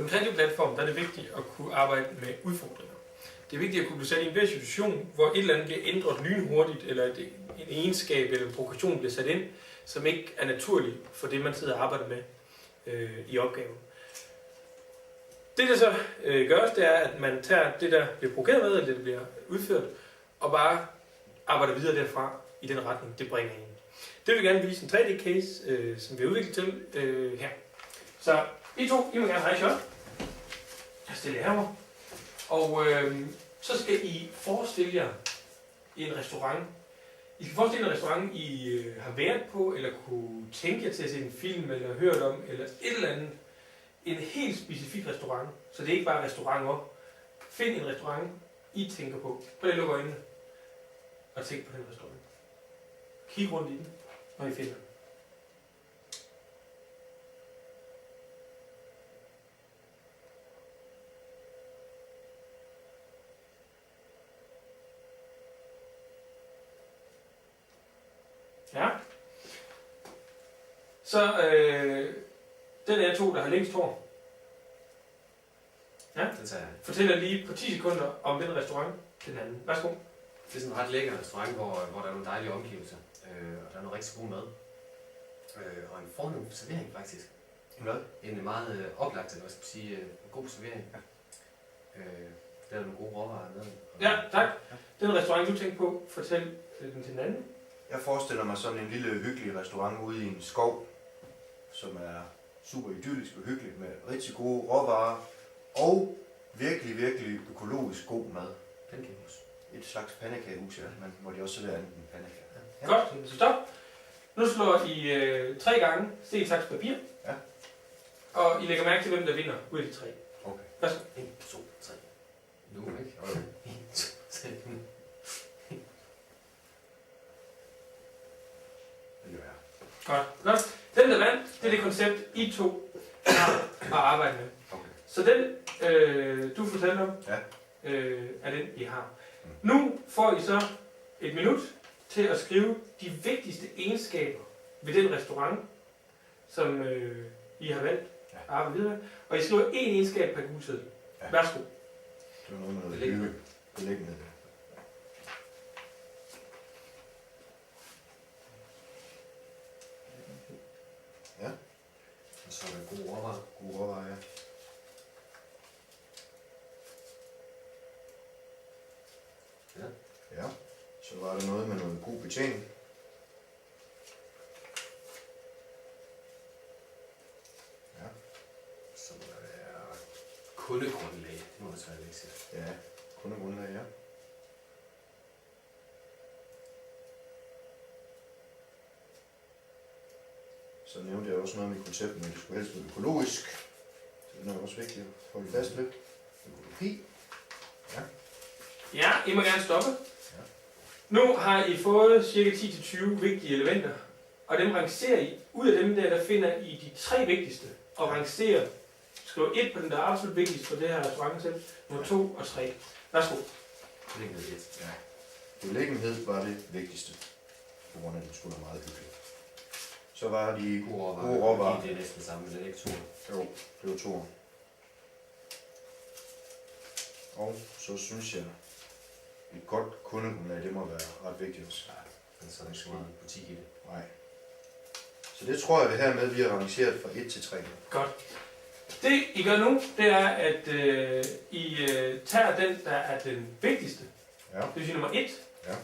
den kreative platform, der er det vigtigt at kunne arbejde med udfordringer. Det er vigtigt at kunne blive sat i en situation, hvor et eller andet bliver ændret lynhurtigt, eller en egenskab eller en progression bliver sat ind, som ikke er naturlig for det, man sidder og arbejder med i opgaven. Det, der så gøres, det er, at man tager det, der bliver provokeret med, eller det, der bliver udført, og bare arbejder videre derfra i den retning, det bringer ind. Det vil jeg gerne vise en 3D-case, som vi har udviklet til her. Så I må gerne rejse op. Jeg stiller herover. Og så skal I forestille jer en restaurant. I skal forestille en restaurant, I har været på, eller kunne tænke jer til at se en film, eller hørt om, eller et eller andet. En helt specifik restaurant, så det er ikke bare restauranter. Find en restaurant, I tænker på. Prøv at lukke øjnene og tænk på den restaurant. Kig rundt i den, når I finder den. Ja. Så den er to, der har længst hår. Ja. Den tager jeg. Fortæller lige på 10 sekunder om den restaurant til den anden. Værsgo. Det er sådan en ret lækker restaurant, hvor der er nogle dejlige omgivelser. Og der er noget rigtig god mad. Og en fornem servering faktisk. Hvad? En meget oplagt, eller hvad skal man sige, god servering. Ja. Der er nogle gode råvarer med. Ja, tak. Den restaurant, du tænker på, fortæl den til den anden. Jeg forestiller mig sådan en lille hyggelig restaurant ude i en skov, som er super idyllisk og hyggelig med rigtig gode råvarer og virkelig, virkelig økologisk god mad. Pandekagehus. Et slags pandekagehus, ja, men hvor de også serverer andet end pandekager. Ja. Godt, så stop. Nu slår I 3 gange sten, saks, papir. Ja. Og I lægger mærke til, hvem der vinder ud af de 3. Okay. Værsgo. 1, 2, 3. Nu, ikke? 1, 2, 3. Det gør jeg. Godt. Den, der vandt, det er det koncept, I to har at arbejde med. Okay. Så den, du fortalte om, Ja. er den, I har. Nu får I så et minut til at skrive de vigtigste egenskaber ved den restaurant, som I har valgt at arbejde videre. Og I skriver 1 egenskab per guldsæde. Ja. Værsgo. Det var noget med noget hygge. Beliggenhed. Ja. Og så er der gode råvarer. Gode råvarer, ja. Ja. Ja. Så var der noget med noget god betjening. Ja. Så må der være kundegrundlag. Det må også være vigtigt. Ja. Kundegrundlag, ja. Så nævnte jeg også noget med konceptet, men det skulle helst være økologisk. Så det er også vigtigt at holde fast ved. Økologi. Ja. Ja, I må gerne stoppe. Ja. Nu har I fået cirka 10-20 vigtige elementer, og dem rangerer I. Ud af dem der finder I de 3 vigtigste, og rangerer. Skriv 1 på den, der er absolut vigtigst for det her restaurantkoncept, nummer 2 og 3. Værsgo. Beliggenhed 1. Ja. Beliggenhed var det vigtigste, på grund af, at den skulle være meget hyggelig. Så var de Gode råvarer. Det er næsten samme, men det er ikke 2. Jo, det var 2. Og så synes jeg, et godt kundegrundlag, det må være ret vigtigt også. Ja, men så er der ikke så meget butik i det. Nej. Så det tror jeg, det her med, vi har rangeret fra 1 til 3. Godt. Det I gør nu, det er, at I tager den, der er den vigtigste. Ja. Det vil sige nummer 1. Ja.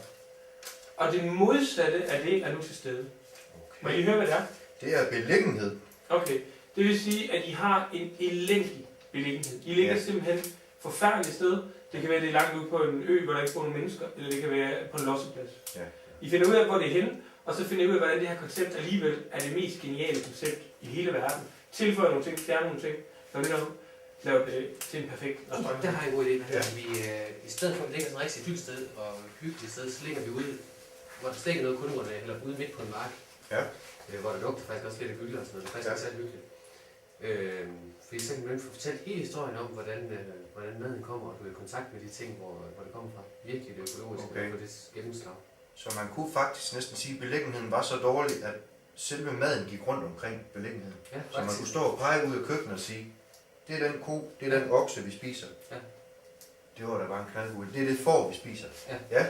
Og det modsatte af det er nu til stede. Okay. Må I høre, hvad det er? Det er beliggenhed. Okay. Det vil sige, at I har en elendig beliggenhed. I ligger simpelthen forfærdeligt sted. Det kan være, at det er langt ude på en ø, hvor der ikke bor nogen mennesker, eller det kan være på en losseplads. Ja. I finder ud af, hvor det er henne, og så finder I ud af, hvordan det her koncept alligevel er det mest geniale koncept i hele verden. Tilføjer nogle ting, fjerner nogle ting, laver det til en perfekt restaurant. Der har jeg en god idé. Ja. Vi, i stedet for at vi ligger sådan et rigtig hyggeligt sted og hyggeligt sted, så ligger vi ude, hvor der slet ikke er noget kundegrundlag, eller ude midt på en mark. Ja. Hvor der lugter faktisk også lidt af gylde og sådan noget. Det er faktisk ikke særlig hyggeligt. Fordi så kan man få fortalt hele historien om, hvordan maden kommer, og du er i kontakt med de ting, hvor det kommer fra. Virkelig det økologiske, på det gennemslag. Så man kunne faktisk næsten sige, at beliggenheden var så dårlig, at selve maden gik rundt omkring beliggenheden. Ja, så man kunne stå og pege ud af køkkenet og sige, det er den ko, det er den okse, vi spiser. Ja. Det var da bare en knaldgod. Det er det får, vi spiser. Ja. Ja.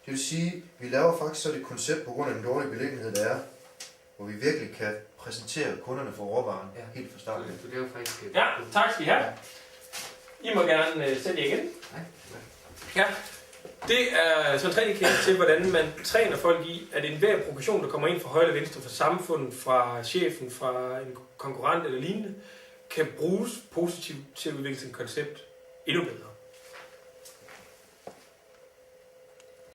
Det vil sige, vi laver faktisk så et koncept på grund af den dårlige beliggenhed, der er, hvor vi virkelig kan præsentere kunderne for råvaren helt fra starten. Du laver faktisk... Ja, tak skal I have. I må gerne sætte jer igen. Ja. Det er sådan en træningscase til, hvordan man træner folk i, at enhver progression, der kommer ind fra højre eller venstre, fra samfundet, fra chefen, fra en konkurrent eller lignende, kan bruges positivt til at udvikle et koncept endnu bedre.